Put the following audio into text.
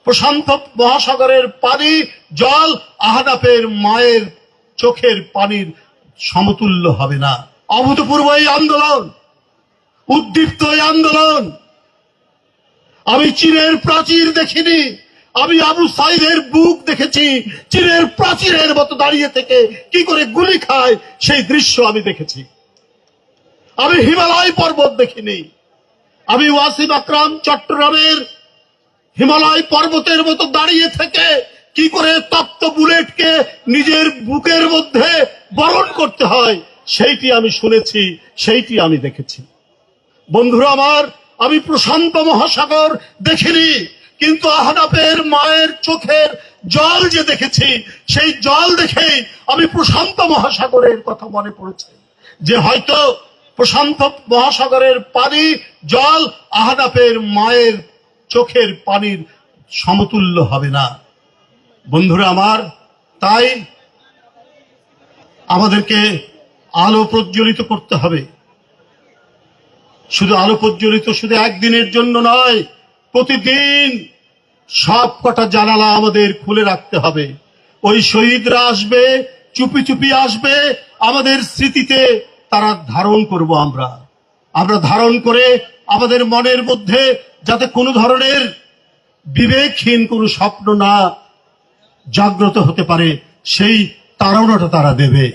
প্রশান্ত মহাসাগরের পানি জল আহনাফের মায়ের চোখের পানির সমতুল্য হবে না। অভূতপূর্ব এই আন্দোলন, উদ্দীপ্ত এই আন্দোলন। আমি চীনের প্রাচীর দেখিনি, আমি আবু সাইদের বুক দেখেছি। চীনের প্রাচীরের মতো দাঁড়িয়ে থেকে কি করে গুলি খায় সেই দৃশ্য আমি দেখেছি। আমি হিমালয় পর্বত দেখিনি, আমি ওয়াসিম আকরাম চট্টগ্রামের হিমালয় পর্বতের মতো দাঁড়িয়ে থেকে কি করে তপ্ত বুলেটকে নিজের বুকের মধ্যে বরণ করতে হয় সেইটি আমি শুনেছি, সেইটি আমি দেখেছি। বন্ধুরা আমার, আমি প্রশান্ত মহাসাগর দেখিনি, কিন্তু আহনাফের মায়ের চোখের জল যে দেখেছি, সেই জল দেখেই আমি প্রশান্ত মহাসাগরের কথা মনে পড়েছে, যে হয়তো প্রশান্ত মহাসাগরের পানি জল আহনাফের মায়ের চোখের পানির সমতুল্য হবে না। বন্ধুরা আমার, তাই আমাদেরকে আলো প্রজ্বলিত করতে হবে। শুধু আলো প্রজ্বলিত শুধু একদিনের জন্য নয়, প্রতিদিন সব কটা জানালা আমাদের খুলে রাখতে হবে। ওই শহীদরা আসবে, চুপি চুপি আসবে, আমাদের স্মৃতিতে তারা ধারণ করব। আমরা ধারণ করে আমাদের মনের মধ্যে যাতে কোনো ধরনের বিবেকহীন কোনো স্বপ্ন না জাগ্রত হতে পারে, সেই তাড়নাটা তারা দেবে।